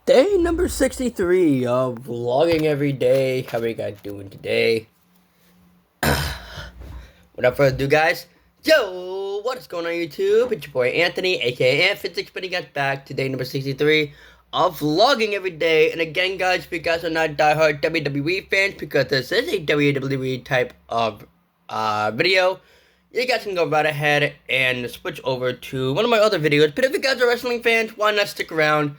Day number 63 of vlogging every day. How are you guys doing today? Without further ado, guys, yo, what is going on YouTube? It's your boy Anthony, aka Ant56, putting us back to day number 63 of vlogging every day. And again, guys, if you guys are not diehard WWE fans, because this is a WWE type of video, you guys can go right ahead and switch over to one of my other videos. But if you guys are wrestling fans, why not stick around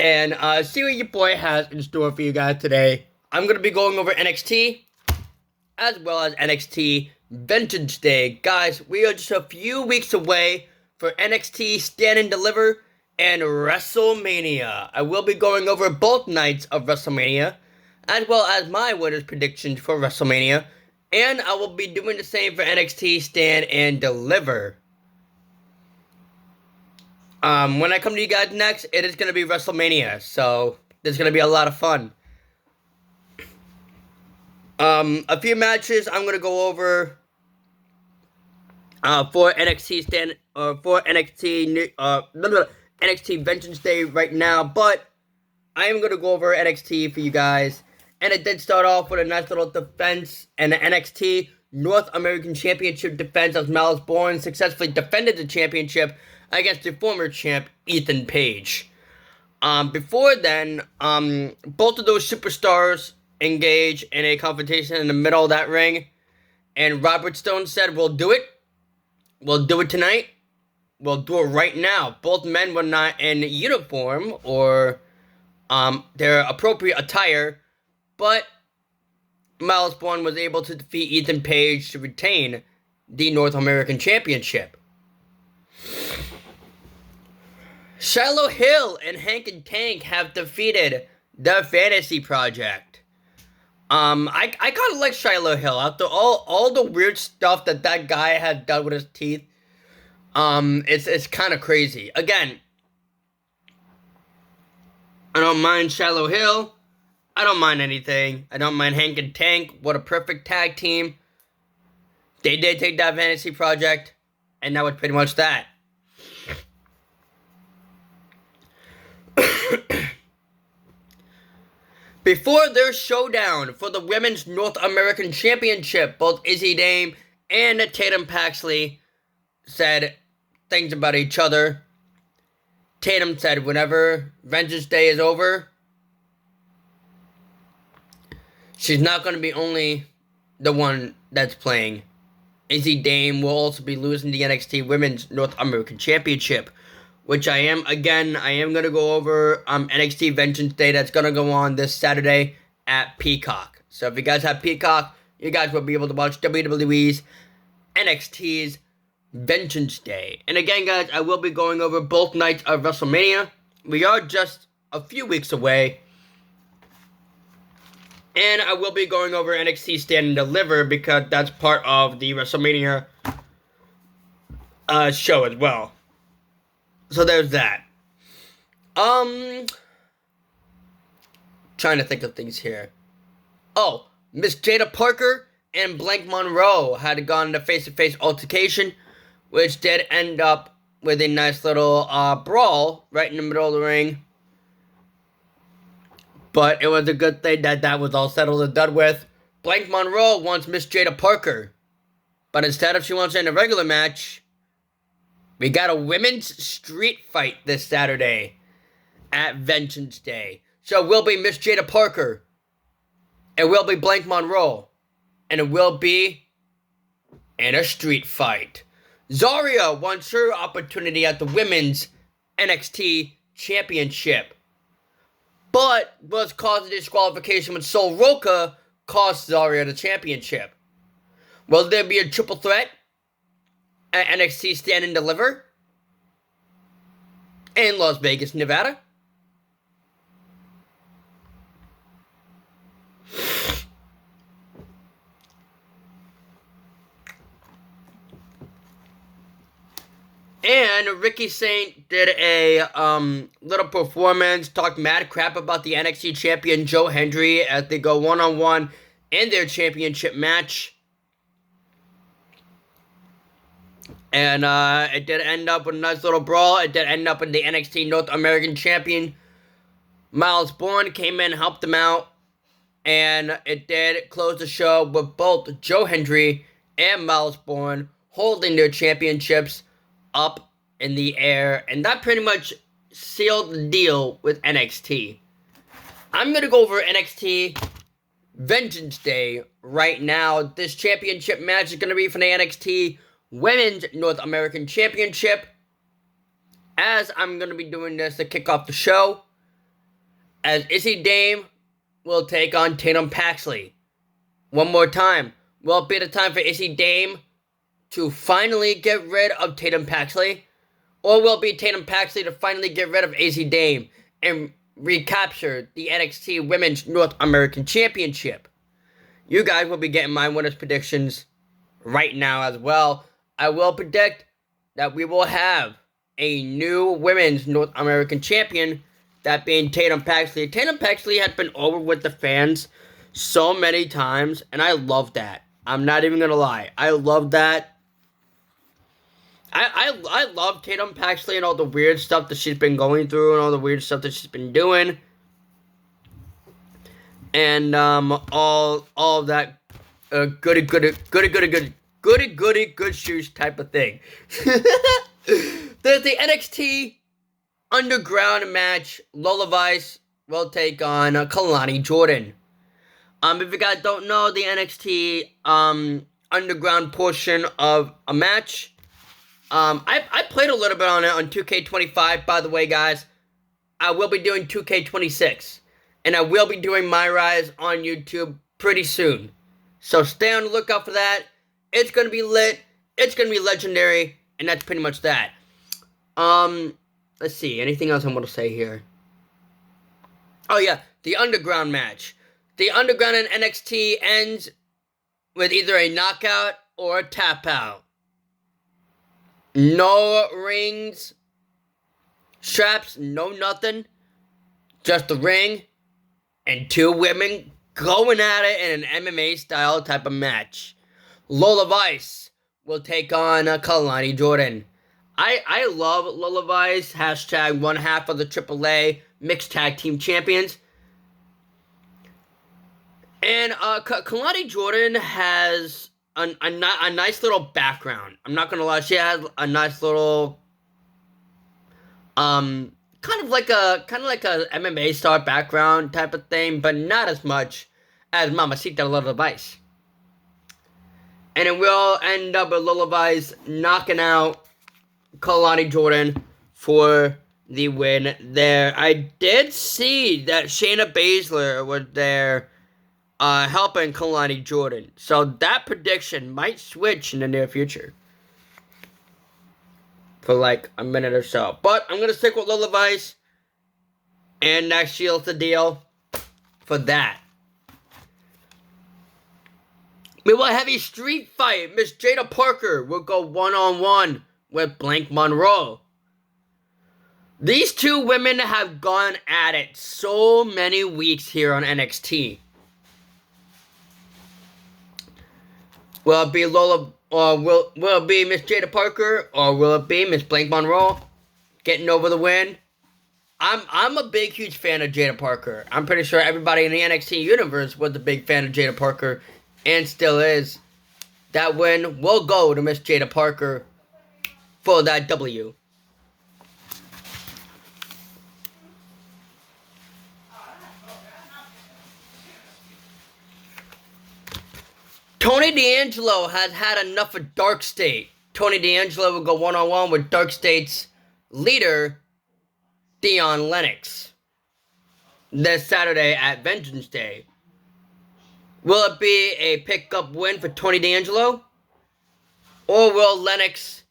and see what your boy has in store for you guys today. I'm going to be going over NXT, as well as NXT Vengeance Day. Guys, we are just a few weeks away for NXT Stand and Deliver and WrestleMania. I will be going over both nights of WrestleMania, as well as my winners' predictions for WrestleMania, and I will be doing the same for NXT Stand and Deliver. When I come to you guys next, it is going to be WrestleMania, so there's going to be a lot of fun. A few matches I'm going to go over for NXT NXT Vengeance Day right now, but I am going to go over NXT for you guys. And it did start off with a nice little defense and the NXT North American Championship defense as Malice Born successfully defended the championship against the former champ, Ethan Page. Before then, both of those superstars engage in a confrontation in the middle of that ring, and Robert Stone said, "We'll do it. We'll do it tonight. We'll do it right now." Both men were not in uniform or their appropriate attire, but Malice Born was able to defeat Ethan Page to retain the North American Championship. Shiloh Hill and Hank and Tank have defeated the Fantasy Project. I kind of like Shiloh Hill after all the weird stuff that guy had done with his teeth. It's kind of crazy. Again, I don't mind Shiloh Hill. I don't mind anything. I don't mind Hank and Tank. What a perfect tag team. They did take that Fantasy Project, and that was pretty much that. Before their showdown for the Women's North American Championship, both Izzy Dame and Tatum Paxley said things about each other. Tatum said, "Whenever Vengeance Day is over, she's not going to be only the one that's playing. Izzy Dame will also be losing the NXT Women's North American Championship," which I am going to go over NXT Vengeance Day. That's going to go on this Saturday at Peacock. So if you guys have Peacock, you guys will be able to watch WWE's NXT's Vengeance Day. And again, guys, I will be going over both nights of WrestleMania. We are just a few weeks away. And I will be going over NXT Stand and Deliver because that's part of the WrestleMania show as well. So there's that. Trying to think of things here. Oh, Miss Jada Parker and Blank Monroe had gone into face-to-face altercation, which did end up with a nice little brawl right in the middle of the ring. But it was a good thing that was all settled and done with. Blank Monroe wants Miss Jada Parker, but instead of she wants her in a regular match, we got a women's street fight this Saturday at Vengeance Day. So it will be Miss Jada Parker. It will be Blank Monroe. And it will be in a street fight. Zarya wants her opportunity at the Women's NXT Championship, but was caused a disqualification when Sol Roca cost Zarya the championship. Will there be a triple threat at NXT Stand and Deliver in Las Vegas, Nevada? And Ricky Saint did a little performance, talked mad crap about the NXT champion Joe Hendry as they go one-on-one in their championship match. And it did end up with a nice little brawl. It did end up with the NXT North American Champion. Miles Bourne came in, helped him out. And it did close the show with both Joe Hendry and Miles Bourne holding their championships up in the air. And that pretty much sealed the deal with NXT. I'm going to go over NXT Vengeance Day right now. This championship match is going to be for the NXT Women's North American Championship. As I'm going to be doing this to kick off the show, as Izzy Dame will take on Tatum Paxley. One more time. Will it be the time for Izzy Dame to finally get rid of Tatum Paxley? Or will it be Tatum Paxley to finally get rid of Izzy Dame and recapture the NXT Women's North American Championship? You guys will be getting my winners predictions right now as well. I will predict that we will have a new Women's North American Champion, that being Tatum Paxley. Tatum Paxley has been over with the fans so many times, and I love that. I'm not even gonna lie. I love that. I love Tatum Paxley and all the weird stuff that she's been going through and all the weird stuff that she's been doing. And all of that goody good shoes type of thing. There's the NXT Underground match. Lola Vice will take on Kalani Jordan. If you guys don't know, the NXT Underground portion of a match, I played a little bit on it on 2K25, by the way, guys. I will be doing 2K26, and I will be doing My Rise on YouTube pretty soon. So stay on the lookout for that. It's going to be lit. It's going to be legendary, and that's pretty much that. Let's see, anything else I'm going to say here? Oh yeah, the Underground match. The Underground in NXT ends with either a knockout or a tap out. No rings, straps, no nothing. Just the ring and two women going at it in an MMA style type of match. Lola Vice will take on Kalani Jordan. I love Lola Vice, hashtag one half of the AAA Mixed Tag Team Champions. And Kalani Jordan has a nice little background. I'm not gonna lie, she has a nice little kind of like a MMA star background type of thing, but not as much as Mamacita Lola Vice. And it will end up with Lola Vice knocking out Kalani Jordan for the win there. I did see that Shayna Baszler was there helping Kalani Jordan. So that prediction might switch in the near future. For like a minute or so. But I'm going to stick with Lola Vice. And that seals the deal for that. We will have a street fight. Miss Jada Parker will go one-on-one with Blank Monroe. These two women have gone at it so many weeks here on NXT. Will it be Lola, or will it be Miss Jada Parker, or will it be Miss Blank Monroe getting over the win? I'm a big, huge fan of Jada Parker. I'm pretty sure everybody in the NXT universe was a big fan of Jada Parker, and still is. That win will go to Miss Jada Parker for that W. Tony D'Angelo has had enough of Dark State. Tony D'Angelo will go one-on-one with Dark State's leader, Dion Lennox, this Saturday at Vengeance Day. Will it be a pick-up win for Tony D'Angelo? Or will Lennox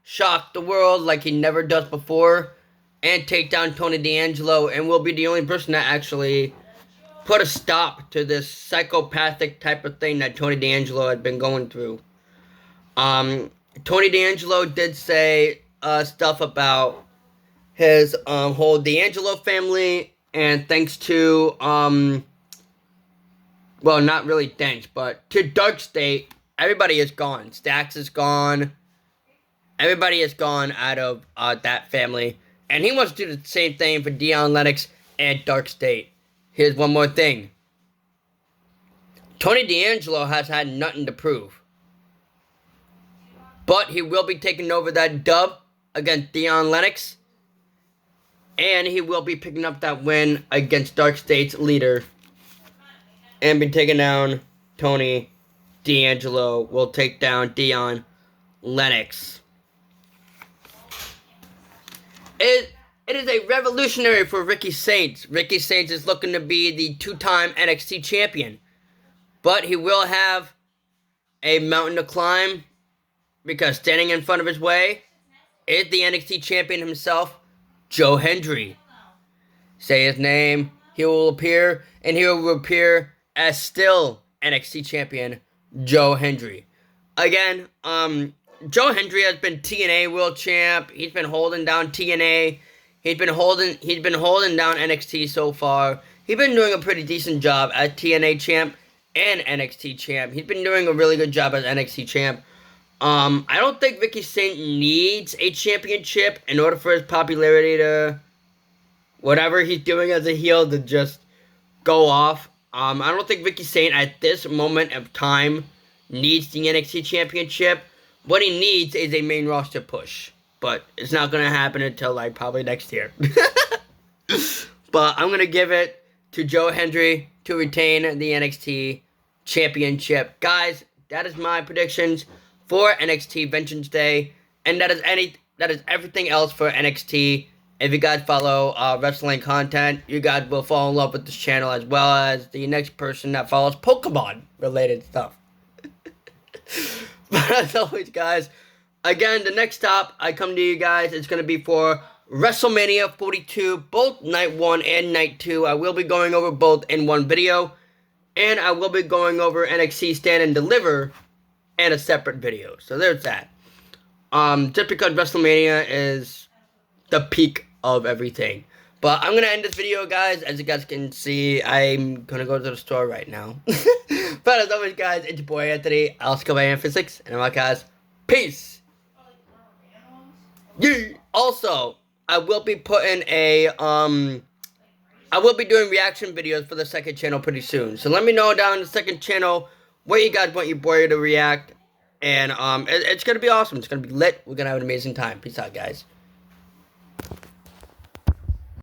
shock the world like he never does before and take down Tony D'Angelo and will be the only person that actually put a stop to this psychopathic type of thing that Tony D'Angelo had been going through? Tony D'Angelo did say stuff about his whole D'Angelo family, and thanks to well, not really thanks, but to Dark State, everybody is gone. Stax is gone. Everybody is gone out of that family. And he wants to do the same thing for Dion Lennox and Dark State. Here's one more thing. Tony D'Angelo has had nothing to prove. But he will be taking over that dub against Dion Lennox. And he will be picking up that win against Dark State's leader. And be taking down Tony D'Angelo. Will take down Dion Lennox. It is a revolutionary for Ricky Saints. Ricky Saints is looking to be the two-time NXT champion. But he will have a mountain to climb, because standing in front of his way is the NXT champion himself, Joe Hendry. Say his name, he will appear, and he will appear as still NXT champion, Joe Hendry. Again, Joe Hendry has been TNA World Champ. He's been holding down TNA. He's been holding down NXT so far. He's been doing a pretty decent job as TNA Champ and NXT Champ. He's been doing a really good job as NXT Champ. I don't think Ricky Saint needs a championship in order for his popularity to, whatever he's doing as a heel, to just go off. I don't think Ricky Saint at this moment of time needs the NXT championship. What he needs is a main roster push. But it's not going to happen until, like, probably next year. But I'm going to give it to Joe Hendry to retain the NXT championship. Guys, that is my predictions for NXT Vengeance Day. And that is everything else for NXT. If you guys follow wrestling content, you guys will fall in love with this channel, as well as the next person that follows Pokemon-related stuff. But as always, guys, again, the next stop I come to you guys is going to be for WrestleMania 42, both Night 1 and Night 2. I will be going over both in one video, and I will be going over NXT Stand and Deliver in a separate video. So there's that. Just because WrestleMania is the peak of everything. But I'm going to end this video, guys. As you guys can see, I'm going to go to the store right now. But as always, guys, it's your boy Anthony. I'll go by Physics. And I'm out, guys. Peace. Yeah. Also, I will be putting I will be doing reaction videos for the second channel pretty soon. So let me know down in the second channel what you guys want your boy to react. And it's going to be awesome. It's going to be lit. We're going to have an amazing time. Peace out, guys.